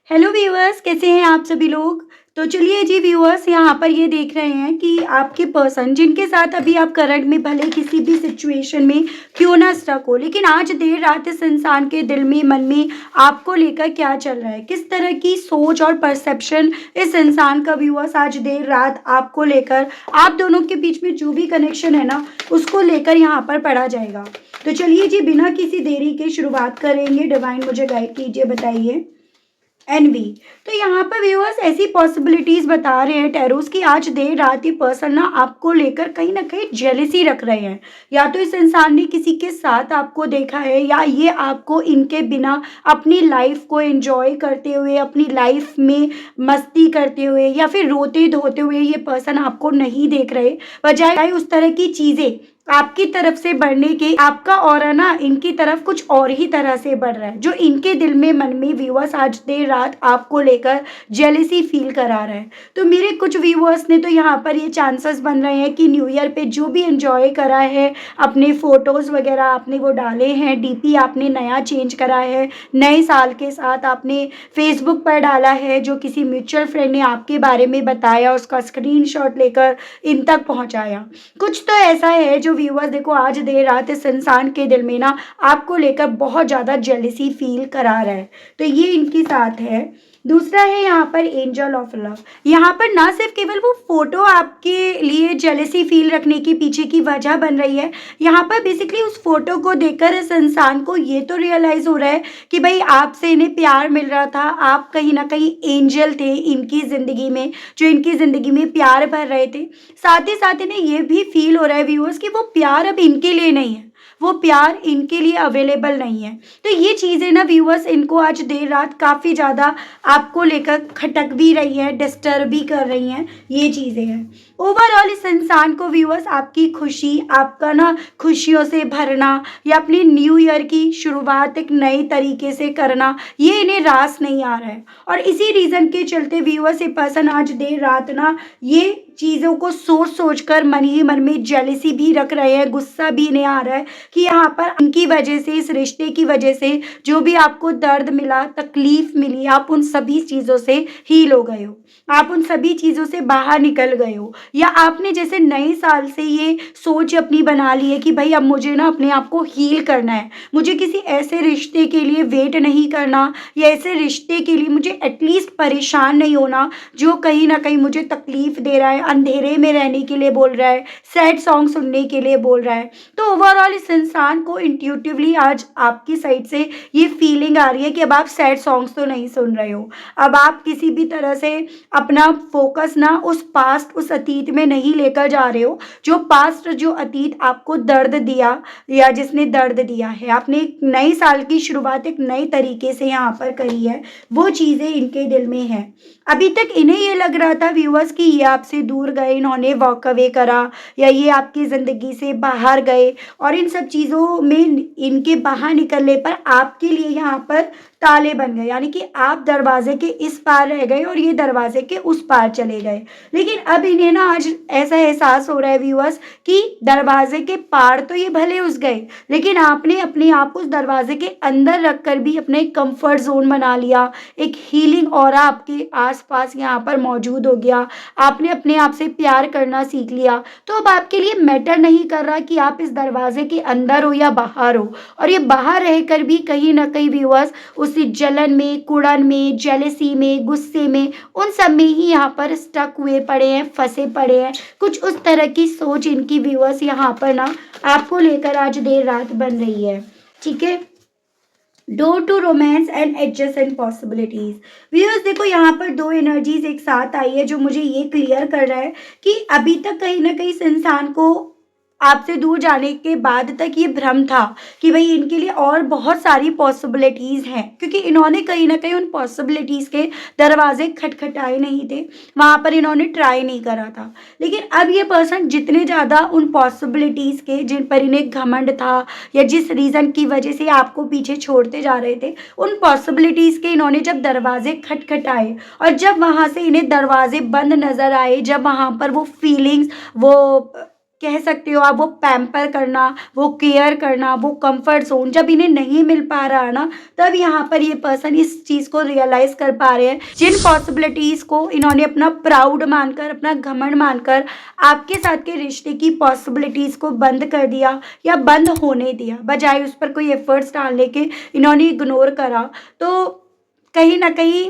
Hello viewers, कैसे हैं आप सभी लोग। तो चलिए जी व्यूअर्स, यहाँ पर ये देख रहे हैं कि आपके पर्सन जिनके साथ अभी आप करंट में भले किसी भी सिचुएशन में क्यों ना स्टक हो, लेकिन आज देर रात इस इंसान के दिल में मन में आपको लेकर क्या चल रहा है, किस तरह की सोच और परसेप्शन इस इंसान का व्यूअर्स आज देर रात आपको लेकर, आप दोनों के बीच में जो भी कनेक्शन है ना उसको लेकर यहाँ पर पढ़ा जाएगा। तो चलिए जी, बिना किसी देरी के शुरुआत करेंगे। डिवाइन मुझे गाइड कीजिए, बताइए। एनवी। तो यहाँ पर व्यूअर्स ऐसी पॉसिबिलिटीज बता रहे हैं टैरोस की आज देर रात ये पर्सन ना आपको लेकर कहीं ना कहीं जेलिसी रख रहे हैं। या तो इस इंसान ने किसी के साथ आपको देखा है, या ये आपको इनके बिना अपनी लाइफ को एंजॉय करते हुए, अपनी लाइफ में मस्ती करते हुए या फिर रोते धोते हुए ये पर्सन आपको नहीं देख रहे। बजाय उस तरह की चीजें आपकी तरफ से बढ़ने के, आपका ऑरा ना इनकी तरफ कुछ और ही तरह से बढ़ रहा है, जो इनके दिल में मन में व्यूअर्स आज देर रात आपको लेकर जेलिसी फील करा रहा है। तो मेरे कुछ व्यूअर्स ने तो यहाँ पर ये चांसेस बन रहे हैं कि न्यू ईयर पे जो भी एंजॉय करा है, अपने फोटोज वगैरह आपने वो डाले हैं, डीपी आपने नया चेंज करा है, नए साल के साथ आपने फेसबुक पर डाला है, जो किसी म्यूचुअल फ्रेंड ने आपके बारे में बताया, उसका स्क्रीनशॉट लेकर इन तक पहुँचाया। कुछ तो ऐसा है जो व्यूअर्स देखो आज देर रात इस इंसान के दिल में ना आपको लेकर बहुत ज़्यादा जेलिसी फील करा रहा है। तो ये इनके साथ है। दूसरा है यहाँ पर एंजल ऑफ लव। यहाँ पर ना सिर्फ केवल वो फोटो आपके लिए जेलिसी फील रखने के पीछे की वजह बन रही है, यहाँ पर बेसिकली उस फोटो को देखकर इस इंसान को ये तो रियलाइज हो रहा है कि भाई आपसे इन्हें प्यार मिल रहा था, आप कहीं ना कहीं एंजल थे इनकी ज़िंदगी में, जो इनकी ज़िंदगी में प्यार भर रहे थे। साथ ही साथ इन्हें ये भी फील हो रहा है व्यूअर्स कि वो प्यार अब इनके लिए नहीं है, वो प्यार इनके लिए अवेलेबल नहीं है। तो ये चीज़ें ना व्यूअर्स इनको आज देर रात काफ़ी ज़्यादा आपको लेकर खटक भी रही है, डिस्टर्ब भी कर रही हैं, ये चीज़ें हैं। ओवरऑल इस इंसान को व्यूअर्स आपकी खुशी, आपका ना खुशियों से भरना या अपनी न्यू ईयर की शुरुआत एक नए तरीके से करना, ये इन्हें रास नहीं आ रहा है। और इसी रीज़न के चलते व्यूअर्स ये पर्सन आज देर रात ना ये चीज़ों को सोच सोच कर मन ही मन में जेलिसी भी रख रहे हैं, गुस्सा भी इन्हें आ रहा है कि यहाँ पर उनकी वजह से, इस रिश्ते की वजह से जो भी आपको दर्द मिला, तकलीफ मिली, आप उन सभी चीज़ों से हील हो गए हो, आप उन सभी चीज़ों से बाहर निकल गए हो, या आपने जैसे नए साल से ये सोच अपनी बना ली है कि भाई अब मुझे ना अपने आप को हील करना है, मुझे किसी ऐसे रिश्ते के लिए वेट नहीं करना, या ऐसे रिश्ते के लिए मुझे एटलीस्ट परेशान नहीं होना जो कहीं ना कहीं मुझे तकलीफ दे रहा है, अंधेरे में रहने के लिए बोल रहा है, सैड सॉन्ग सुनने के लिए बोल रहा है। तो ओवरऑल इस इंसान को इंट्यूटिवली आज आपकी साइड से ये फीलिंग आ रही है कि अब आप सैड सॉन्ग्स तो नहीं सुन रहे हो, अब आप किसी भी तरह से अपना फोकस ना उस पास्ट, उस अतीत में नहीं लेकर जा रहे हो, जो पास्ट, जो अतीत आपको दर्द दिया या जिसने दर्द दिया है, आपने एक नए साल की शुरुआत एक नए तरीके से यहाँ पर करी है, वो चीज़ें इनके दिल में है। अभी तक इन्हें ये लग रहा था व्यूअर्स कि ये आपसे दूर गए, इन्होंने वॉक अवे करा, या ये आपकी ज़िंदगी से बाहर गए, और इन सब चीज़ों में इनके बाहर निकलने पर आपके लिए यहाँ पर ताले बन गए, यानी कि आप दरवाजे के इस पार रह गए और ये दरवाजे के उस पार चले गए। लेकिन अब इन्हें ना आज ऐसा एहसास हो रहा है व्यूअर्स कि दरवाजे के पार तो ये भले उस गए, लेकिन आपने अपने आप उस दरवाजे के अंदर रखकर भी अपने कंफर्ट जोन बना लिया, एक हीलिंग ऑरा आपके आसपास यहाँ पर मौजूद हो गया, आपने अपने आप से प्यार करना सीख लिया। तो अब आपके लिए मैटर नहीं कर रहा कि आप इस दरवाजे के अंदर हो या बाहर हो, और ये बाहर रहकर भी कहीं ना कहीं व्यूअर्स उसी जलन में, कुड़न में, जेलसी में, गुस्से में, उन सब में ही यहाँ पर स्टक हुए पड़े हैं, फंसे पड़े हैं। कुछ उस तरह की सोच इनकी व्यूअर्स यहाँ पर ना आपको लेकर आज देर रात बन रही है। ठीक है। Door to romance and adjacent possibilities. Viewers देखो यहाँ पर दो एनर्जीज एक साथ आई है जो मुझे ये क्लियर कर रहा है कि अभी तक कहीं ना कहीं इस इंसान को आपसे दूर जाने के बाद तक ये भ्रम था कि भाई इनके लिए और बहुत सारी पॉसिबिलिटीज़ हैं, क्योंकि इन्होंने कहीं ना कहीं उन पॉसिबिलिटीज़ के दरवाजे खटखटाए नहीं थे, वहाँ पर इन्होंने ट्राई नहीं करा था। लेकिन अब ये पर्सन जितने ज़्यादा उन पॉसिबिलिटीज़ के, जिन पर इन्हें घमंड था या जिस रीज़न की वजह से आपको पीछे छोड़ते जा रहे थे, उन पॉसिबिलिटीज़ के इन्होंने जब दरवाजे खटखटाए और जब वहाँ से इन्हें दरवाजे बंद नज़र आए, जब वहाँ पर वो फीलिंग्स, वो कह सकते हो आप, वो पैम्पर करना, वो केयर करना, वो कंफर्ट ज़ोन जब इन्हें नहीं मिल पा रहा है ना, तब यहाँ पर ये पर्सन इस चीज़ को रियलाइज़ कर पा रहे हैं। जिन पॉसिबिलिटीज़ को इन्होंने अपना प्राउड मानकर, अपना घमंड मानकर आपके साथ के रिश्ते की पॉसिबिलिटीज़ को बंद कर दिया या बंद होने दिया, बजाय उस पर कोई एफर्ट्स डालने के इन्होंने इग्नोर करा, तो कहीं न कहीं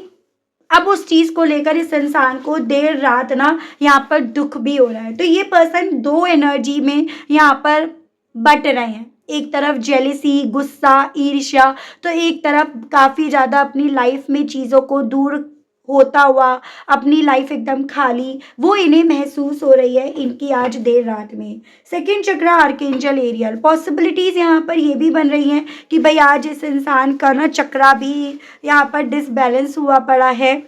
अब उस चीज़ को लेकर इस इंसान को देर रात ना यहाँ पर दुःख भी हो रहा है। तो ये पर्सन 2 एनर्जी में यहाँ पर बँट रहे हैं। एक तरफ जेलसी, गुस्सा, ईर्ष्या, तो एक तरफ काफ़ी ज़्यादा अपनी लाइफ़ में चीज़ों को दूर होता हुआ, अपनी लाइफ़ एकदम खाली, वो इन्हें महसूस हो रही है इनकी आज देर रात में। सेकंड चक्र आर्कएंजल एरियल, पॉसिबिलिटीज़ यहाँ पर ये भी बन रही हैं कि भई आज इस इंसान का ना चक्रा भी यहाँ पर डिसबैलेंस हुआ पड़ा है,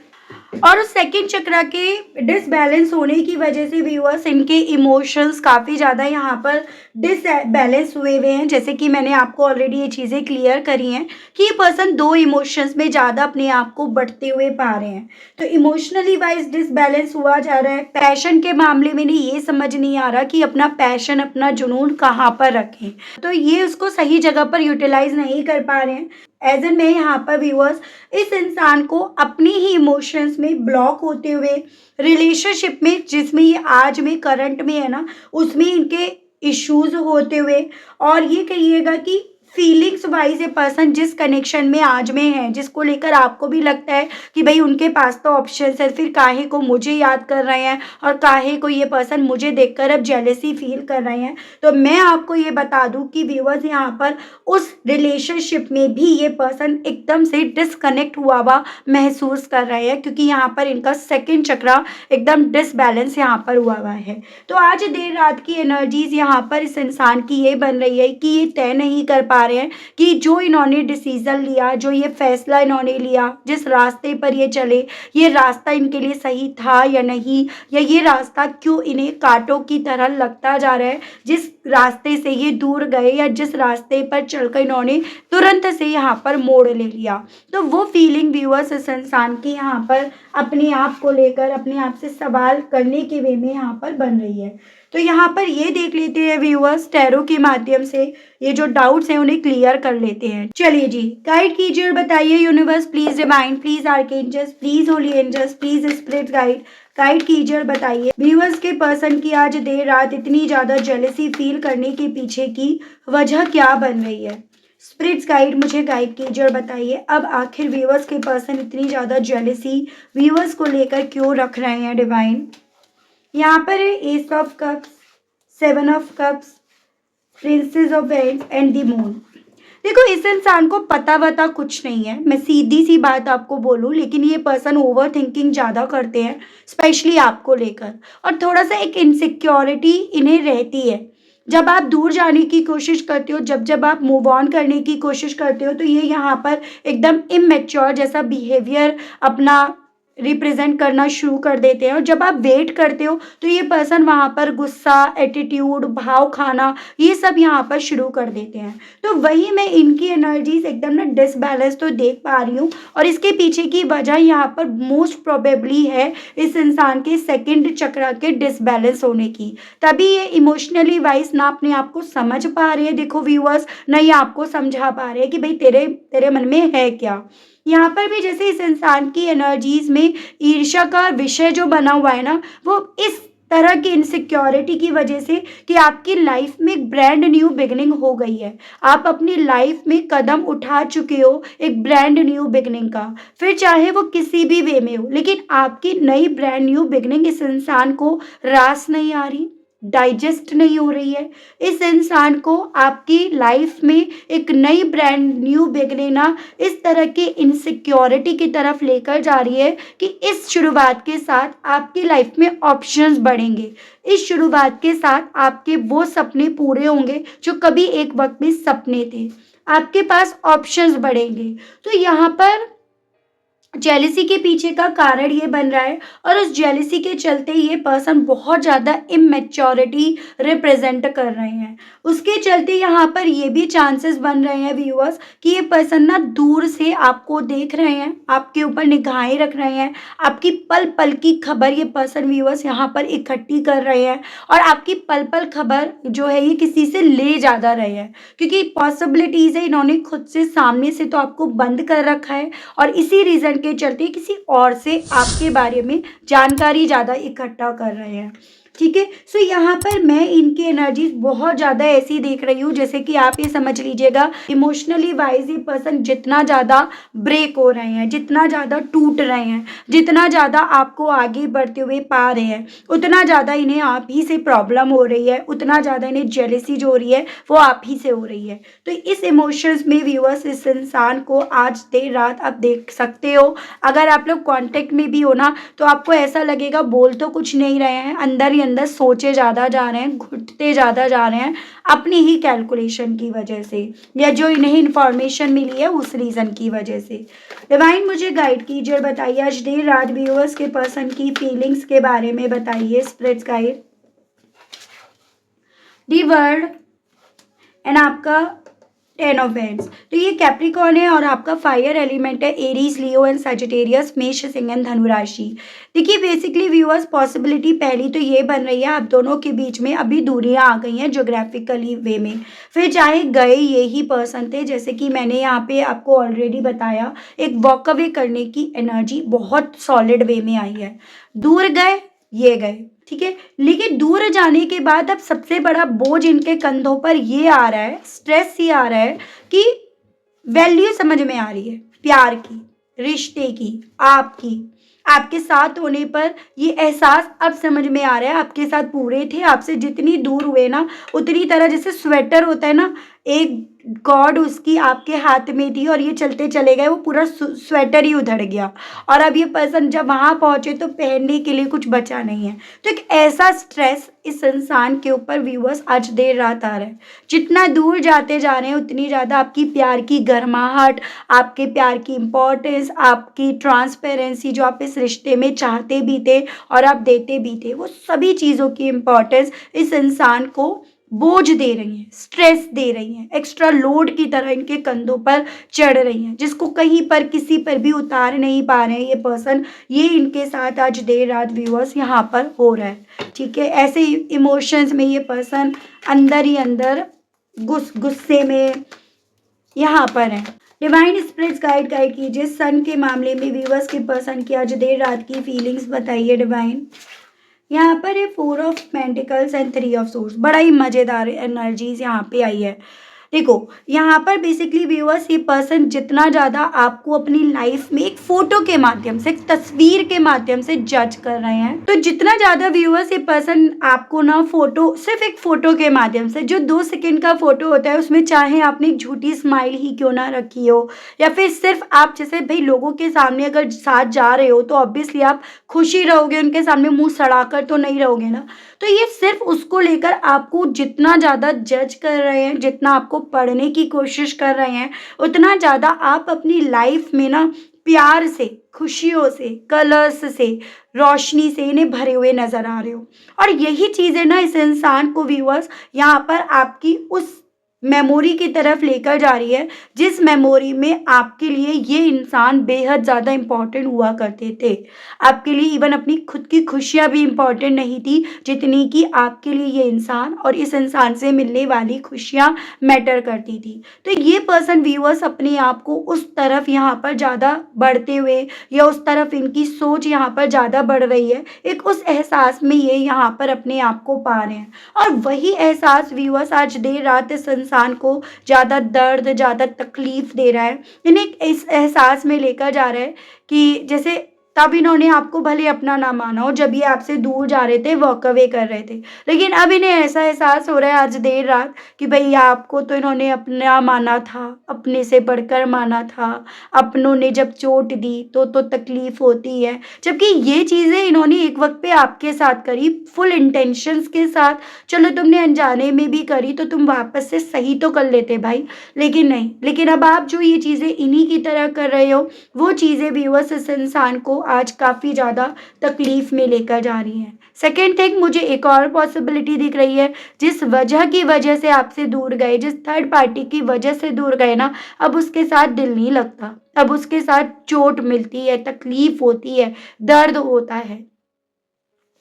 और उस सेकंड चक्र के डिसबैलेंस होने की वजह से व्यूअर्स इनके इमोशंस काफ़ी ज़्यादा यहाँ पर डिसबैलेंस हुए हैं। जैसे कि मैंने आपको ऑलरेडी ये चीज़ें क्लियर करी हैं कि ये पर्सन 2 इमोशंस में ज़्यादा अपने आप को बढ़ते हुए पा रहे हैं। तो इमोशनली वाइज डिसबैलेंस हुआ जा रहा है। पैशन के मामले में इन्हें ये समझ नहीं आ रहा कि अपना पैशन, अपना जुनून कहाँ पर रखें। तो ये उसको सही जगह पर यूटिलाइज़ नहीं कर पा रहे हैं। एज़ एन मैं यहाँ पर व्यूअर्स इस इंसान को अपने ही इमोशंस में ब्लॉक होते हुए रिलेशनशिप में, जिसमें ये आज में करंट में है ना, उसमें इनके इश्यूज होते हुए, और ये कहिएगा कि फीलिंग्स वाइज ये पर्सन जिस कनेक्शन में आज में है, जिसको लेकर आपको भी लगता है कि भाई उनके पास तो ऑप्शन है, फिर काहे को मुझे याद कर रहे हैं और काहे को ये पर्सन मुझे देखकर अब जेलेसी फील कर रहे हैं। तो मैं आपको ये बता दूं कि व्यूअर्स यहाँ पर उस रिलेशनशिप में भी ये पर्सन एकदम से डिसकनेक्ट हुआ महसूस कर रहे हैं, क्योंकि यहाँ पर इनका सेकंड चक्र एकदम डिसबैलेंस यहाँ पर हुआ है। तो आज देर रात की एनर्जीज यहाँ पर इस इंसान की ये बन रही है कि ये तय नहीं कर पा रहे हैं कि जो इन्होंने डिसीजन लिया, जो ये फैसला इन्होंने लिया, जिस रास्ते पर ये चले, ये रास्ता इनके लिए सही था या नहीं, या ये रास्ता क्यों इन्हें कांटों की तरह लगता जा रहा है, जिस रास्ते से ये दूर गए या जिस रास्ते पर चलकर इन्होंने तुरंत से यहाँ पर मोड़ ले लिया। तो वो फीलिंग व्यूअर्स इस इंसान की यहाँ पर अपने आप को लेकर, अपने आप से सवाल करने के वे में यहाँ पर बन रही है। तो यहाँ पर ये देख लेते हैं व्यूअर्स, टैरो के माध्यम से ये जो डाउट्स हैं उन्हें क्लियर कर लेते हैं। चलिए जी, गाइड कीजिए और बताइए universe, please divine, please archangels, please holy angels, please spirit guide कीजिए और बताइए व्यूअर्स के पर्सन की आज देर रात इतनी ज्यादा जेलसी फील करने के पीछे की वजह क्या बन रही है। स्पिरिट्स गाइड मुझे गाइड कीजिए और बताइए अब आखिर व्यूअर्स के पर्सन इतनी ज़्यादा जेलसी व्यूअर्स को लेकर क्यों रख रहे हैं डिवाइन। यहाँ पर है S of cups, 7 of cups, princess of vends and the moon. देखो इस इंसान को पता वता कुछ नहीं है, मैं सीधी सी बात आपको बोलूँ, लेकिन ये पर्सन ओवर थिंकिंग ज़्यादा करते हैं स्पेशली आपको लेकर, और थोड़ा सा एक इनसिक्योरिटी इन्हें रहती है। जब आप दूर जाने की कोशिश करते हो, जब आप मूव ऑन करने की कोशिश करते हो, तो ये यहाँ पर एकदम इमेच्योर जैसा बिहेवियर अपना रिप्रेजेंट करना शुरू कर देते हैं, और जब आप वेट करते हो तो ये पर्सन वहाँ पर गुस्सा, एटीट्यूड, भाव खाना, ये सब यहाँ पर शुरू कर देते हैं। तो वही मैं इनकी एनर्जीज एकदम ना डिसबैलेंस तो देख पा रही हूँ, और इसके पीछे की वजह यहाँ पर मोस्ट प्रोबेबली है इस इंसान के सेकंड चक्र के डिसबैलेंस होने की। तभी ये इमोशनली वाइज ना अपने आप को समझ पा रहे हैं, देखो व्यूअर्स, ना ये आपको समझा पा रहे हैं कि भाई तेरे मन में है क्या। यहाँ पर भी जैसे इस इंसान की एनर्जीज में ईर्ष्या का विषय जो बना हुआ है ना, वो इस तरह की इनसिक्योरिटी की वजह से कि आपकी लाइफ में एक ब्रांड न्यू बिगनिंग हो गई है, आप अपनी लाइफ में कदम उठा चुके हो एक ब्रांड न्यू बिगनिंग का, फिर चाहे वो किसी भी वे में हो, लेकिन आपकी नई ब्रांड न्यू बिगनिंग इस इंसान को रास नहीं आ रही, डाइजेस्ट नहीं हो रही है। इस इंसान को आपकी लाइफ में एक नई ब्रांड न्यू बिगनिंग ना इस तरह की इनसिक्योरिटी की तरफ लेकर जा रही है कि इस शुरुआत के साथ आपकी लाइफ में ऑप्शंस बढ़ेंगे, इस शुरुआत के साथ आपके वो सपने पूरे होंगे जो कभी एक वक्त में सपने थे, आपके पास ऑप्शंस बढ़ेंगे। तो यहाँ पर जेलिसी के पीछे का कारण ये बन रहा है, और उस जेलिसी के चलते ये पर्सन बहुत ज़्यादा इमेच्योरिटी रिप्रेजेंट कर रहे हैं। उसके चलते यहाँ पर ये भी चांसेस बन रहे हैं व्यूअर्स कि ये पर्सन ना दूर से आपको देख रहे हैं, आपके ऊपर निगाहें रख रहे हैं, आपकी पल पल की खबर ये पर्सन व्यूअर्स यहाँ पर इकट्ठी कर रहे हैं, और आपकी पल पल खबर जो है ये किसी से ले ज़्यादा रहे हैं, क्योंकि पॉसिबिलिटीज़ है इन्होंने खुद से सामने से तो आपको बंद कर रखा है, और इसी रीज़न के चलते किसी और से आपके बारे में जानकारी ज़्यादा इकट्ठा कर रहे हैं। ठीक है, सो यहाँ पर मैं इनकी एनर्जीज बहुत ज़्यादा ऐसी देख रही हूँ, जैसे कि आप ये समझ लीजिएगा इमोशनली वाइज ये पर्सन जितना ज़्यादा ब्रेक हो रहे हैं, जितना ज़्यादा टूट रहे हैं, जितना ज़्यादा आपको आगे बढ़ते हुए पा रहे हैं, उतना ज़्यादा इन्हें आप ही से प्रॉब्लम हो रही है, उतना ज़्यादा इन्हें जेलसी जो हो रही है वो आप ही से हो रही है। तो इस इमोशंस में व्यूअर्स इस इंसान को आज देर रात आप देख सकते हो। अगर आप लोग कांटेक्ट में भी हो ना तो आपको ऐसा लगेगा बोल तो कुछ नहीं रहे हैं, अंदर ही अंदर सोचे ज़्यादा जा रहे हैं, घुटते ज़्यादा जा रहे हैं अपनी ही कैलकुलेशन की वजह से, या जो इन्हें इन्फॉर्मेशन मिली है उस रीज़न की वजह से। डिवाइन मुझे गाइड कीजिए और बताइए आज देर रात व्यूअर्स के पर्सन की फीलिंग्स के बारे में बताइए। Spirits guide the world and आपका 10 ऑफ हैंड्स, तो ये कैप्रिकॉर्न है और आपका फायर एलिमेंट है एरीज, लियो एंड सजिटेरियस, मेष, सिंह एंड धनु राशि। देखिए बेसिकली व्यूअर्स पॉसिबिलिटी पहली तो ये बन रही है आप दोनों के बीच में अभी दूरियां आ गई हैं ज्योग्राफिकली वे में, फिर चाहे गए ये ही पर्सन थे, जैसे कि मैंने यहाँ पे आपको ऑलरेडी बताया एक वॉक अवे करने की एनर्जी बहुत सॉलिड वे में आई है। दूर गए ये गए, ठीक है, लेकिन दूर जाने के बाद अब सबसे बड़ा बोझ इनके कंधों पर ये आ रहा है, स्ट्रेस ये आ रहा है कि वैल्यू समझ में आ रही है प्यार की, रिश्ते की, आपकी, आपके साथ होने पर ये एहसास अब समझ में आ रहा है। आपके साथ पूरे थे, आपसे जितनी दूर हुए ना उतनी तरह जैसे स्वेटर होता है ना, एक गॉड उसकी आपके हाथ में थी और ये चलते चले गए, वो पूरा स्वेटर ही उधड़ गया, और अब ये पर्सन जब वहाँ पहुँचे तो पहनने के लिए कुछ बचा नहीं है। तो एक ऐसा स्ट्रेस इस इंसान के ऊपर व्यूअर्स आज देर रात आ रहा है। जितना दूर जाते जा रहे हैं उतनी ज़्यादा आपकी प्यार की गर्माहट, आपके प्यार की इम्पोर्टेंस, आपकी ट्रांसपेरेंसी जो आप इस रिश्ते में चाहते भी थे और आप देते भी थे, वो सभी चीज़ों की इम्पोर्टेंस इस इंसान को बोझ दे रही हैं, स्ट्रेस दे रही हैं, एक्स्ट्रा लोड की तरह इनके कंधों पर चढ़ रही हैं, जिसको कहीं पर किसी पर भी उतार नहीं पा रहे हैं ये पर्सन। ये इनके साथ आज देर रात व्यूअर्स यहाँ पर हो रहा है। ठीक है, ऐसे इमोशंस में ये पर्सन अंदर ही अंदर गुस्से में यहाँ पर है। डिवाइन स्पिरिट्स गाइड कीजिए सन के मामले में व्यूअर्स के पर्सन की आज देर रात की फीलिंग्स बताइए डिवाइन। यहाँ पर है 4 of pentacles and 3 of source, बड़ा ही मज़ेदार एनर्जीज यहाँ पे आई है। देखो यहाँ पर बेसिकली व्यूअर्स ये पर्सन जितना ज़्यादा आपको अपनी लाइफ में एक फ़ोटो के माध्यम से, एक तस्वीर के माध्यम से जज कर रहे हैं, तो जितना ज़्यादा व्यूअर्स ये पर्सन आपको ना फोटो, सिर्फ एक फ़ोटो के माध्यम से, जो 2 सेकेंड का फ़ोटो होता है उसमें चाहे आपने एक झूठी स्माइल ही क्यों ना रखी हो, या फिर सिर्फ आप जैसे भाई लोगों के सामने अगर साथ जा रहे हो तो ऑब्वियसली आप खुशी रहोगे, उनके सामने मुंह सड़ाकर तो नहीं रहोगे ना। तो ये सिर्फ उसको लेकर आपको जितना ज़्यादा जज कर रहे हैं, जितना आपको पढ़ने की कोशिश कर रहे हैं, उतना ज़्यादा आप अपनी लाइफ में ना प्यार से, खुशियों से, कलर्स से, रोशनी से इन्हें भरे हुए नज़र आ रहे हो। और यही चीज़ें ना इस इंसान को व्यूअर्स यहाँ पर आपकी उस मेमोरी की तरफ लेकर जा रही है जिस मेमोरी में आपके लिए ये इंसान बेहद ज़्यादा इम्पॉर्टेंट हुआ करते थे। आपके लिए इवन अपनी खुद की खुशियाँ भी इम्पॉर्टेंट नहीं थी जितनी कि आपके लिए ये इंसान और इस इंसान से मिलने वाली खुशियाँ मैटर करती थी। तो ये पर्सन व्यूअर्स अपने आप को उस तरफ यहाँ पर ज़्यादा बढ़ते हुए, या उस तरफ इनकी सोच यहाँ पर ज़्यादा बढ़ रही है, एक उस एहसास में ये यहाँ पर अपने आप को पा रहे हैं। और वही एहसास व्यूअर्स आज देर रात इस इंसान को ज़्यादा दर्द, ज़्यादा तकलीफ दे रहा है, इन्हें इस एहसास में लेकर जा रहा है कि जैसे तब इन्होंने आपको भले अपना ना माना हो, जब ये आपसे दूर जा रहे थे, वॉक अवे कर रहे थे। लेकिन अब इन्हें ऐसा एहसास हो रहा है आज देर रात कि भई आपको तो इन्होंने अपना माना था, अपने से बढ़कर माना था। अपनों ने जब चोट दी तो तकलीफ़ होती है। जबकि ये चीज़ें इन्होंने एक वक़्त पे आपके साथ करी, फुल इंटेंशंस के साथ। चलो तुमने अनजाने में भी करी तो तुम वापस से सही तो कर लेते भाई, लेकिन नहीं। लेकिन अब आप जो ये चीज़ें इन्हीं की तरह कर रहे हो, वो चीज़ें व्यूअर्स इस इंसान को आज काफ़ी ज़्यादा तकलीफ़ में लेकर जा रही हैं। सेकंड थिंग, मुझे एक और पॉसिबिलिटी दिख रही है, जिस वजह की वजह से आपसे दूर गए, जिस थर्ड पार्टी की वजह से दूर गए ना, अब उसके साथ दिल नहीं लगता। अब उसके साथ चोट मिलती है, तकलीफ़ होती है, दर्द होता है।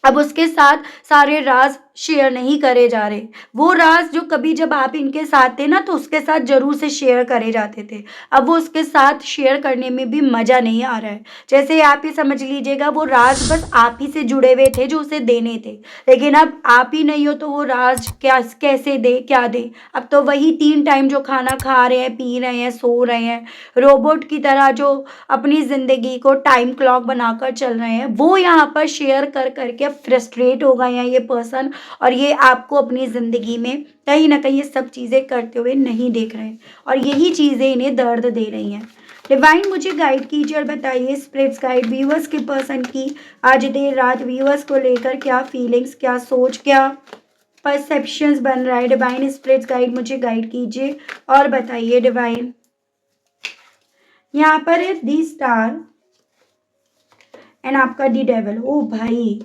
अब उसके साथ सारे राज़ शेयर नहीं करे जा रहे। वो राज़ जो कभी जब आप इनके साथ थे ना, तो उसके साथ ज़रूर से शेयर करे जाते थे। अब वो उसके साथ शेयर करने में भी मज़ा नहीं आ रहा है। जैसे आप ये समझ लीजिएगा, वो राज़ बस आप ही से जुड़े हुए थे जो उसे देने थे। लेकिन अब आप ही नहीं हो तो वो राज़ क्या कैसे दे, क्या दे? अब तो वही 3 टाइम जो खाना खा रहे हैं, पी रहे हैं, सो रहे हैं, रोबोट की तरह जो अपनी ज़िंदगी को टाइम क्लॉक बनाकर चल रहे हैं, वो यहाँ पर शेयर कर कर के फ्रस्ट्रेट हो गए हैं ये पर्सन, और ये आपको अपनी ज़िंदगी में कहीं न कहीं ये सब चीज़ें करते हुए नहीं देख रहे हैं, और यही चीज़ें इन्हें दर्द दे रही हैं। डिवाइन मुझे गाइड कीजिए और बताइए, स्पिरिट्स गाइड व्यूअर्स के पर्सन की आज देर रात व्यूअर्स को लेकर क्या फीलिंग्स, क्या सोच, क्या परसेप्शंस बन रहा है। डिवाइन स्पिरिट्स गाइड मुझे गाइड कीजिए और बताइए डिवाइन। यहाँ पर है दी स्टार एंड आपका दी डेविल। ओ भाई,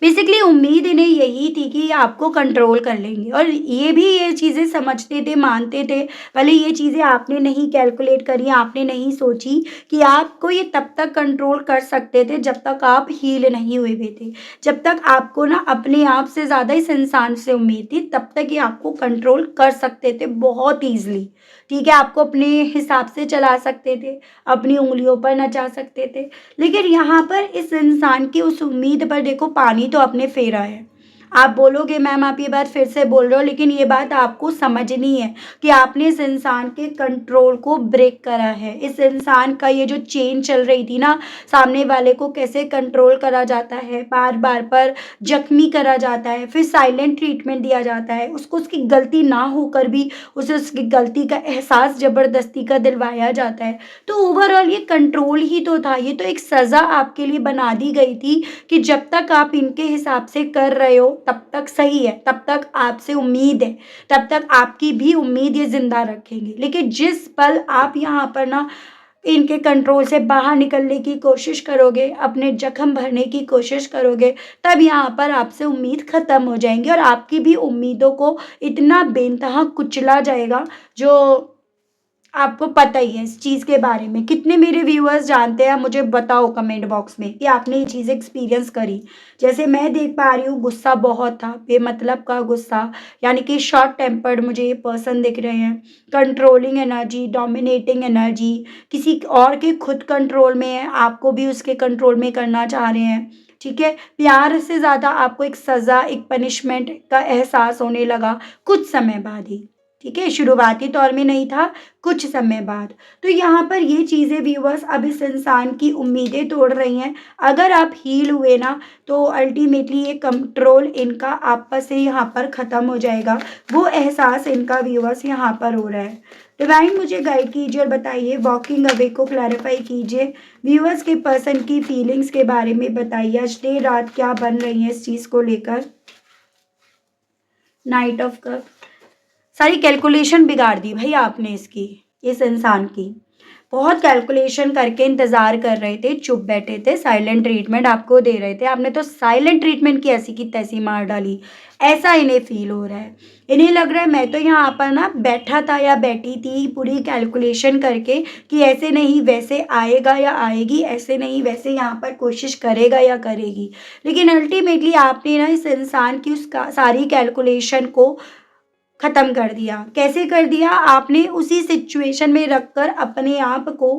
बेसिकली उम्मीद इन्हें यही थी कि ये आपको कंट्रोल कर लेंगे, और ये भी ये चीज़ें समझते थे, मानते थे। भले ये चीज़ें आपने नहीं कैलकुलेट करी, आपने नहीं सोची कि आपको ये तब तक कंट्रोल कर सकते थे जब तक आप हील नहीं हुए हुए थे। जब तक आपको ना अपने आप से ज़्यादा इस इंसान से उम्मीद थी, तब तक ये आपको कंट्रोल कर सकते थे बहुत ईज़िली। ठीक है, आपको अपने हिसाब से चला सकते थे, अपनी उँगलियों पर नचा सकते थे। लेकिन यहाँ पर इस इंसान की उस उम्मीद पर देखो पानी तो आपने फेरा है। आप बोलोगे मैम आप ये बात फिर से बोल रहे हो, लेकिन ये बात आपको समझनी है कि आपने इस इंसान के कंट्रोल को ब्रेक करा है। इस इंसान का ये जो चेन चल रही थी ना, सामने वाले को कैसे कंट्रोल करा जाता है, बार-बार पर जख्मी करा जाता है, फिर साइलेंट ट्रीटमेंट दिया जाता है, उसको उसकी गलती ना होकर भी उसे उसकी गलती का एहसास ज़बरदस्ती का दिलवाया जाता है। तो ओवरऑल ये कंट्रोल ही तो था, ये तो एक सज़ा आपके लिए बना दी गई थी कि जब तक आप इनके हिसाब से कर रहे हो तब तक सही है, तब तक आपसे उम्मीद है, तब तक आपकी भी उम्मीद ये ज़िंदा रखेंगे। लेकिन जिस पल आप यहाँ पर ना इनके कंट्रोल से बाहर निकलने की कोशिश करोगे, अपने जख्म भरने की कोशिश करोगे, तब यहाँ पर आपसे उम्मीद ख़त्म हो जाएँगी, और आपकी भी उम्मीदों को इतना बेइंतहा कुचला जाएगा, जो आपको पता ही है इस चीज़ के बारे में। कितने मेरे व्यूअर्स जानते हैं, मुझे बताओ कमेंट बॉक्स में कि आपने ये चीज़ एक्सपीरियंस करी। जैसे मैं देख पा रही हूँ, गुस्सा बहुत था, बेमतलब का गुस्सा, यानी कि शॉर्ट टेम्पर्ड मुझे ये पर्सन दिख रहे हैं। कंट्रोलिंग एनर्जी, डोमिनेटिंग एनर्जी, किसी और के खुद कंट्रोल में है, आपको भी उसके कंट्रोल में करना चाह रहे हैं। ठीक है, प्यार से ज़्यादा आपको एक सज़ा, एक पनिशमेंट का एहसास होने लगा कुछ समय बाद ही। ठीक है, शुरुआती तौर में नहीं था, कुछ समय बाद। तो यहाँ पर ये चीज़ें व्यूअर्स अब इस इंसान की उम्मीदें तोड़ रही हैं। अगर आप हील हुए ना, तो अल्टीमेटली ये कंट्रोल इनका आपस से यहाँ पर ख़त्म हो जाएगा। वो एहसास इनका व्यूअर्स यहाँ पर हो रहा है। डिवाइन मुझे गाइड कीजिए और बताइए, वॉकिंग अवे को क्लैरिफाई कीजिए। व्यूअर्स के पर्सन की फीलिंग्स के बारे में बताइए, आज देर रात क्या बन रही है इस चीज़ को लेकर। नाइट ऑफ कप, सारी कैलकुलेशन बिगाड़ दी भाई आपने इसकी, इस इंसान की। बहुत कैलकुलेशन करके इंतज़ार कर रहे थे, चुप बैठे थे, साइलेंट ट्रीटमेंट आपको दे रहे थे। आपने तो साइलेंट ट्रीटमेंट की ऐसी की तैसी मार डाली। ऐसा इन्हें फ़ील हो रहा है। इन्हें लग रहा है मैं तो यहाँ पर ना बैठा था या बैठी थी पूरी कैलकुलेशन करके कि ऐसे नहीं वैसे आएगा या आएगी, ऐसे नहीं वैसे यहाँ पर कोशिश करेगा या करेगी। लेकिन अल्टीमेटली आपने ना इस इंसान की उस सारी कैलकुलेशन को ख़त्म कर दिया। कैसे कर दिया? आपने उसी सिचुएशन में रखकर अपने आप को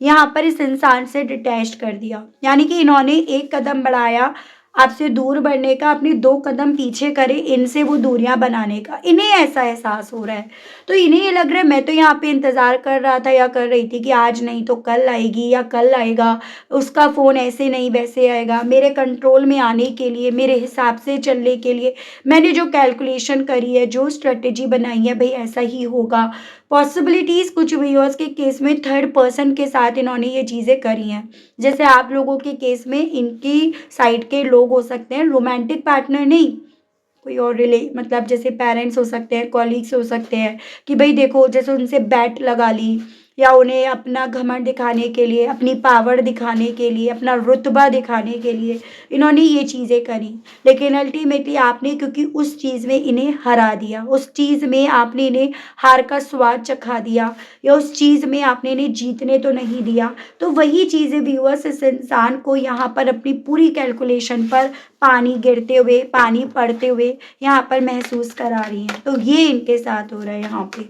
यहाँ पर इस इंसान से डिटैच कर दिया। यानी कि इन्होंने एक कदम बढ़ाया, आपसे दूर बढ़ने का, अपने 2 कदम पीछे करे, इनसे वो दूरियाँ बनाने का, इन्हें ऐसा एहसास हो रहा है। तो इन्हें ये लग रहा है मैं तो यहाँ पे इंतज़ार कर रहा था या कर रही थी कि आज नहीं तो कल आएगी या कल आएगा, उसका फ़ोन ऐसे नहीं वैसे आएगा, मेरे कंट्रोल में आने के लिए, मेरे हिसाब से चलने के लिए मैंने जो कैलकुलेशन करी है, जो स्ट्रैटेजी बनाई है भई ऐसा ही होगा। पॉसिबिलिटीज़ कुछ व्यूअर्स के केस में थर्ड पर्सन के साथ इन्होंने ये चीज़ें करी हैं। जैसे आप लोगों के केस में इनकी साइड के लोग हो सकते हैं, रोमांटिक पार्टनर नहीं, कोई और मतलब जैसे पेरेंट्स हो सकते हैं, कॉलीग्स हो सकते हैं कि भई देखो जैसे उनसे बैट लगा ली या उन्हें अपना घमंड दिखाने के लिए, अपनी पावर दिखाने के लिए, अपना रुतबा दिखाने के लिए इन्होंने ये चीज़ें करी। लेकिन अल्टीमेटली आपने क्योंकि उस चीज़ में इन्हें हरा दिया, उस चीज़ में आपने इन्हें हार का स्वाद चखा दिया या उस चीज़ में आपने इन्हें जीतने तो नहीं दिया। तो वही चीज़ें व्यूअर्स इस इंसान को यहाँ पर अपनी पूरी कैलकुलेशन पर पानी गिरते हुए, पानी पड़ते हुए यहाँ पर महसूस करा रही हैं। तो ये इनके साथ हो रहा है यहाँ पे।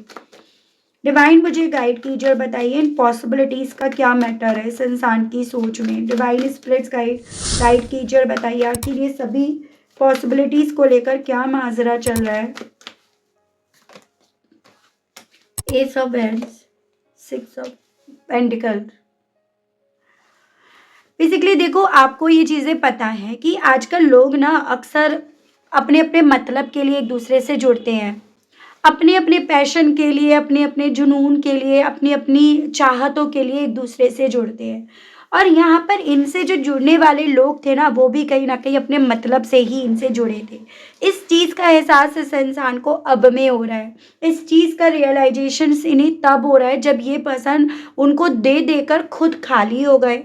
डिवाइन मुझे गाइड कीजिए और बताइए इन पॉसिबिलिटीज़ का क्या मैटर है इस इंसान की सोच में। डिवाइन स्पिरिट्स गाइड गाइड कीजिए और बताइए आखिर ये सभी पॉसिबिलिटीज़ को लेकर क्या माजरा चल रहा है। S of hands, 6 of pentacle. Basically देखो आपको ये चीज़ें पता है कि आजकल लोग ना अक्सर अपने-अपने मतलब के लिए एक दूसरे से जुड़ते हैं। अपने-अपने पैशन के लिए, अपने-अपने जुनून के लिए, अपनी-अपनी चाहतों के लिए एक-दूसरे से जुड़ते हैं। और यहाँ पर इनसे जो जुड़ने वाले लोग थे ना, वो भी कहीं न कहीं अपने मतलब से ही इनसे जुड़े थे। इस चीज़ का एहसास इस इंसान को अब में हो रहा है। इस चीज़ का रियलाइज़ेशंस इन्हें तब हो रहा है जब ये पर्सन उनको दे-देकर खुद खाली हो गए।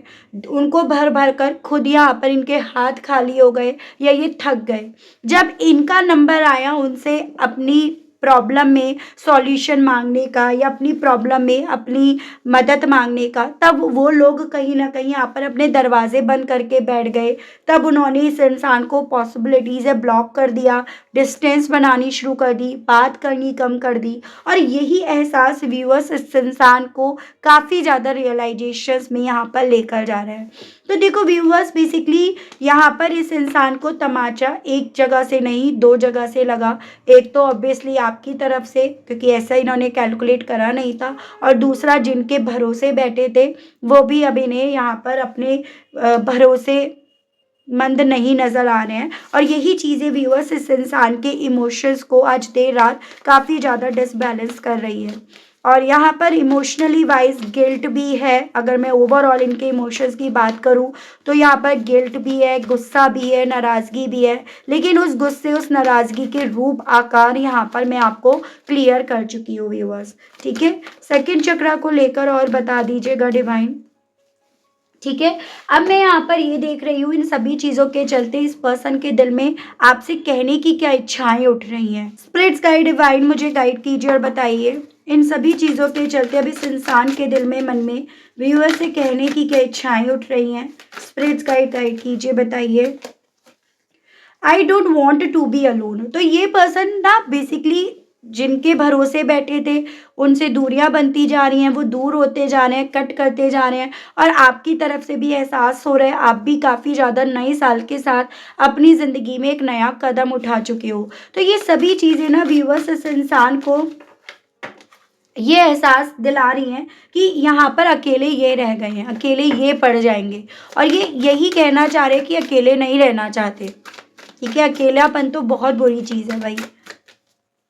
उनको भर-भर कर खुद यहाँ पर इनके हाथ खाली हो गए या ये थक गए। जब इनका नंबर आया उनसे अपनी प्रॉब्लम में सॉल्यूशन माँगने का या अपनी प्रॉब्लम में अपनी मदद माँगने का, तब वो लोग कहीं न कहीं यहाँ पर अपने दरवाज़े बंद करके बैठ गए। तब उन्होंने इस इंसान को पॉसिबिलिटीज़ है ब्लॉक कर दिया, डिस्टेंस बनानी शुरू कर दी, बात करनी कम कर दी और यही एहसास व्यूअर्स इस इंसान को काफ़ी ज़्यादा रियलाइज़ेशंस में यहाँ पर लेकर जा रहा है। तो देखो व्यूअर्स बेसिकली यहाँ पर इस इंसान को तमाचा एक जगह से नहीं, 2 जगह से लगा। एक तो ऑब्वियसली आपकी तरफ से क्योंकि ऐसा इन्होंने कैलकुलेट करा नहीं था और दूसरा जिनके भरोसे बैठे थे वो भी अब इन्हें यहाँ पर अपने भरोसे मंद नहीं नज़र आ रहे हैं और यही चीज़ें व्यूअर्स इस इंसान के इमोशंस को आज देर रात काफ़ी ज़्यादा डिसबैलेंस कर रही है। और यहाँ पर इमोशनली वाइज़ गिल्ट भी है। अगर मैं ओवरऑल इनके इमोशंस की बात करूँ तो यहाँ पर गिल्ट भी है, गुस्सा भी है, नाराज़गी भी है। लेकिन उस गुस्से, उस नाराज़गी के रूप आकार यहाँ पर मैं आपको क्लियर कर चुकी हूँ व्यूअर्स। ठीक है? सेकंड चक्रा को लेकर और बता दीजिएगा डिवाइन। ठीक है, अब मैं यहाँ पर ये देख रही हूँ इन सभी चीज़ों के चलते इस पर्सन के दिल में आपसे कहने की क्या इच्छाएं उठ रही हैं। स्पिरिट्स गाइड डिवाइन मुझे गाइड कीजिए और बताइए इन सभी चीज़ों के चलते अब इस इंसान के दिल में, मन में व्यूअर से कहने की क्या इच्छाएं उठ रही हैं। स्पिरिट्स गाइड गाइड कीजिए, बताइए। I don't want to be alone. तो ये पर्सन ना बेसिकली जिनके भरोसे बैठे थे उनसे दूरियां बनती जा रही हैं, वो दूर होते जा रहे हैं, कट करते जा रहे हैं और आपकी तरफ से भी एहसास हो रहा है आप भी काफ़ी ज़्यादा नए साल के साथ अपनी ज़िंदगी में एक नया कदम उठा चुके हो। तो ये सभी चीज़ें ना व्यूअर्स इस इंसान को ये एहसास दिला रही हैं कि यहाँ पर अकेले ये रह गए हैं, अकेले ये पड़ जाएंगे और ये यही कहना चाह रहे हैं कि अकेले नहीं रहना चाहते। ठीक है, अकेलापन तो बहुत बुरी चीज़ है भाई।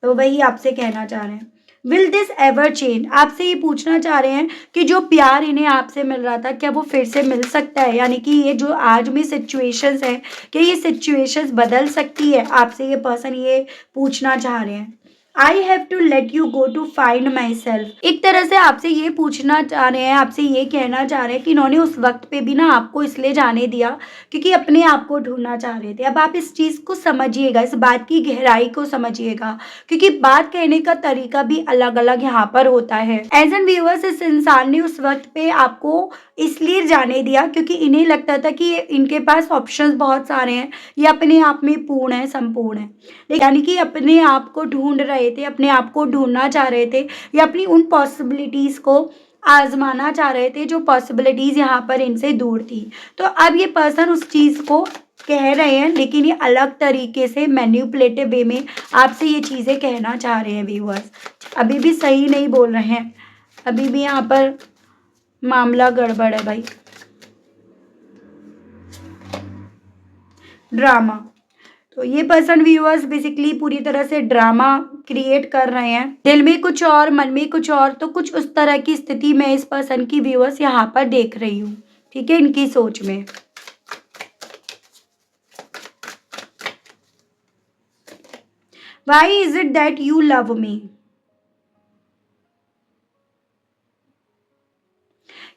तो वही आपसे कहना चाह रहे हैं। Will this ever change? आपसे ये पूछना चाह रहे हैं कि जो प्यार इन्हें आपसे मिल रहा था क्या वो फिर से मिल सकता है, यानी कि ये जो आज में सिचुएशंस है क्या ये सिचुएशंस बदल सकती है? आपसे ये पर्सन ये पूछना चाह रहे हैं। I have to let you go to find myself. एक तरह से आपसे ये पूछना चाह रहे हैं, आपसे ये कहना चाह रहे हैं कि इन्होंने उस वक्त पे भी ना आपको इसलिए जाने दिया क्योंकि अपने आप को ढूंढना चाह रहे थे। अब आप इस चीज़ को समझिएगा, इस बात की गहराई को समझिएगा क्योंकि बात कहने का तरीका भी अलग अलग यहाँ पर होता है। एज एन व्यूअर्स इस इंसान ने उस वक्त पे आपको इसलिए जाने दिया क्योंकि इन्हें लगता था कि इनके पास ऑप्शंस बहुत सारे हैं, ये अपने आप में पूर्ण है, संपूर्ण है, यानी कि अपने आप को ढूंढ रहे थे, अपने आप को ढूंढना चाह रहे थे या अपनी उन पॉसिबिलिटीज़ को आजमाना चाह रहे थे, जो पॉसिबिलिटीज़ यहाँ पर इनसे दूर थी। तो अब ये पर्सन उस चीज़ को कह रहे हैं, लेकिन ये अलग तरीके से मैनिपुलेटिव वे में आपसे ये चीज़ें कहना चाह रहे हैं व्यूअर्स। अभी भी सही नहीं बोल रहे हैं, अभी भी यहाँ पर मामला गड़बड़ है भाई। ड्रामा, तो ये पर्सन व्यूअर्स बेसिकली पूरी तरह से ड्रामा क्रिएट कर रहे हैं, दिल में कुछ और मन में कुछ और। तो कुछ उस तरह की स्थिति मैं इस पर्सन की व्यूअर्स यहाँ पर देख रही हूँ, ठीक है, इनकी सोच में। Why is it that you love me?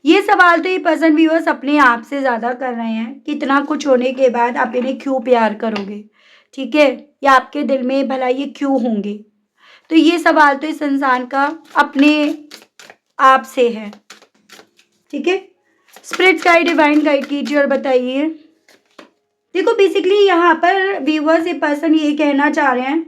ये सवाल तो ये पर्सन व्यूअर्स अपने आप से ज़्यादा कर रहे हैं, कितना कुछ होने के बाद आप इन्हें क्यों प्यार करोगे, ठीक है, या आपके दिल में भला ये क्यों होंगे। तो ये सवाल तो इस इंसान का अपने आप से है, ठीक है। स्पिरिट गाइड, डिवाइन गाइड कीजिए और बताइए। देखो बेसिकली यहाँ पर व्यूअर्स ये पर्सन ये कहना चाह रहे हैं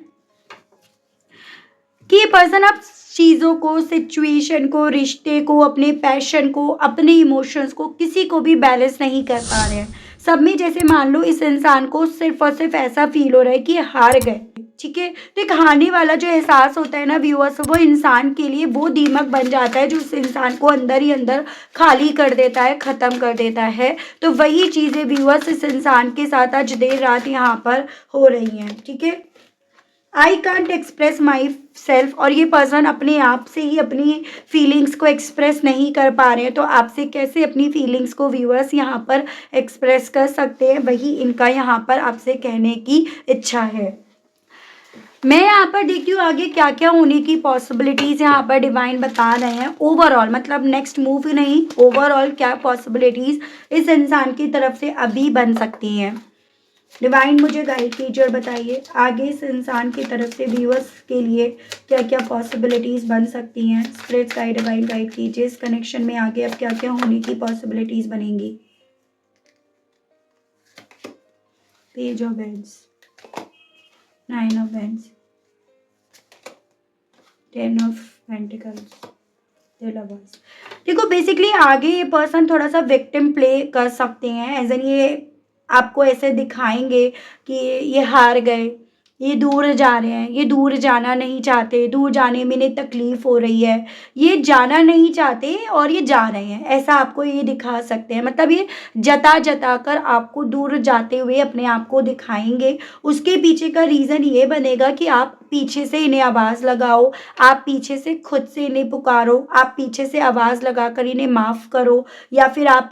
कि ये पर्सन अब चीज़ों को, सिचुएशन को, रिश्ते को, अपने पैशन को, अपने इमोशंस को, किसी को भी बैलेंस नहीं कर पा रहे हैं। सब में जैसे मान लो इस इंसान को सिर्फ और सिर्फ ऐसा फील हो रहा है कि ये हार गए, ठीक है। तो एक हारने वाला जो एहसास होता है ना व्यूअर्स, वो इंसान के लिए वो दीमक बन जाता है जो उस इंसान को अंदर ही अंदर खाली कर देता है, ख़त्म कर देता है। तो वही चीज़ें व्यूअर्स इस इंसान के साथ आज देर रात यहाँ पर हो रही हैं, ठीक है। I can't express my self, और ये पर्सन अपने आप से ही अपनी फीलिंग्स को एक्सप्रेस नहीं कर पा रहे हैं। तो आपसे कैसे अपनी फीलिंग्स को व्यूअर्स यहाँ पर एक्सप्रेस कर सकते हैं, वही इनका यहाँ पर आपसे कहने की इच्छा है। मैं यहाँ पर देखती हूँ आगे क्या क्या होने की पॉसिबिलिटीज़ यहाँ पर डिवाइन बता रहे हैं। ओवरऑल मतलब नेक्स्ट मूव नहीं, ओवरऑल क्या पॉसिबिलिटीज़ इस इंसान की तरफ से अभी बन सकती हैं। डिवाइन मुझे गाइड कीजिए और बताइए आगे इस इंसान की तरफ से व्यूअर्स के लिए क्या क्या पॉसिबिलिटीज़ बन सकती हैं। स्पिरिट गाइड, डिवाइन गाइड कीजिए, इस कनेक्शन में आगे अब क्या क्या होने की पॉसिबिलिटीज़ बनेंगी। Page of wands, 9 of wands, 10 of pentacles, the lovers. देखो बेसिकली आगे ये पर्सन थोड़ा सा विक्टिम प्ले कर सकते हैं, एज एन ये आपको ऐसे दिखाएंगे कि ये हार गए, ये दूर जा रहे हैं, ये दूर जाना नहीं चाहते, दूर जाने में इन्हें तकलीफ़ हो रही है, ये जाना नहीं चाहते और ये जा रहे हैं, ऐसा आपको ये दिखा सकते हैं। मतलब ये जता जता कर आपको दूर जाते हुए अपने आप को दिखाएंगे। उसके पीछे का रीज़न ये बनेगा कि आप पीछे से इन्हें आवाज़ लगाओ, आप पीछे से खुद से इन्हें पुकारो, आप पीछे से आवाज़ लगाकर इन्हें माफ़ करो, या फिर आप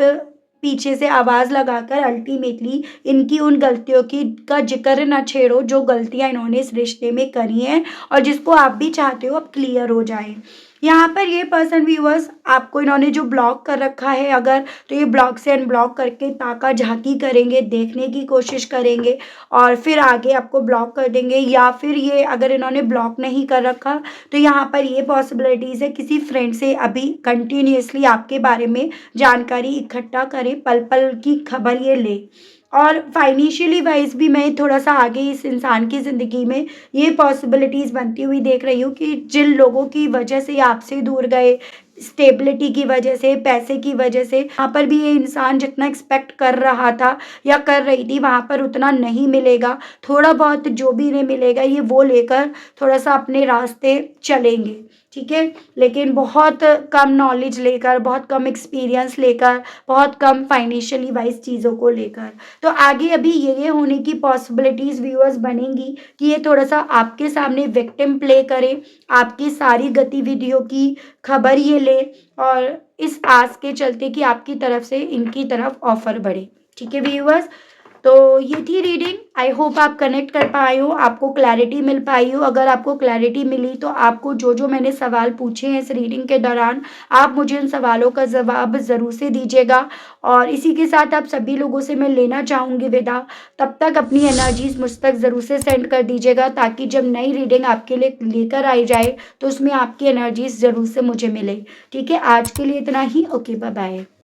पीछे से आवाज़ लगाकर अल्टीमेटली इनकी उन गलतियों की का जिक्र ना छेड़ो जो गलतियां इन्होंने इस रिश्ते में करी हैं और जिसको आप भी चाहते हो अब क्लियर हो जाए। यहाँ पर ये पर्सन व्यूअर्स आपको इन्होंने जो ब्लॉक कर रखा है अगर, तो ये ब्लॉक से अनब्लॉक करके ताका झांकी करेंगे, देखने की कोशिश करेंगे और फिर आगे आपको ब्लॉक कर देंगे। या फिर ये अगर इन्होंने ब्लॉक नहीं कर रखा तो यहाँ पर ये पॉसिबिलिटीज़ है किसी फ्रेंड से अभी कंटिन्यूसली आपके बारे में जानकारी इकट्ठा करें, पल पल की खबर ये ले। और फाइनेंशियली वाइज भी मैं थोड़ा सा आगे इस इंसान की ज़िंदगी में ये पॉसिबिलिटीज़ बनती हुई देख रही हूँ कि जिन लोगों की वजह से आपसे दूर गए, स्टेबिलिटी की वजह से, पैसे की वजह से, वहाँ पर भी ये इंसान जितना एक्सपेक्ट कर रहा था या कर रही थी वहाँ पर उतना नहीं मिलेगा। थोड़ा बहुत जो भी इन्हें मिलेगा ये वो लेकर थोड़ा सा अपने रास्ते चलेंगे, ठीक है। लेकिन बहुत कम नॉलेज लेकर, बहुत कम एक्सपीरियंस लेकर, बहुत कम फाइनेंशियली वाइज चीज़ों को लेकर। तो आगे अभी ये होने की पॉसिबिलिटीज़ व्यूअर्स बनेंगी कि ये थोड़ा सा आपके सामने विक्टिम प्ले करे, आपकी सारी गतिविधियों की खबर ये ले और इस आस के चलते कि आपकी तरफ से इनकी तरफ ऑफर बढ़े, ठीक है व्यूअर्स। तो ये थी रीडिंग, आई होप आप कनेक्ट कर पाए हो, आपको क्लैरिटी मिल पाई हो। अगर आपको क्लैरिटी मिली तो आपको जो जो मैंने सवाल पूछे हैं इस रीडिंग के दौरान आप मुझे उन सवालों का जवाब ज़रूर से दीजिएगा। और इसी के साथ आप सभी लोगों से मैं लेना चाहूँगी विदा। तब तक अपनी एनर्जीज मुझ तक ज़रूर से सेंड कर दीजिएगा ताकि जब नई रीडिंग आपके लिए लेकर आई जाए तो उसमें आपकी एनर्जीज ज़रूर से मुझे मिले, ठीक है। आज के लिए इतना ही, ओके बाय बाय।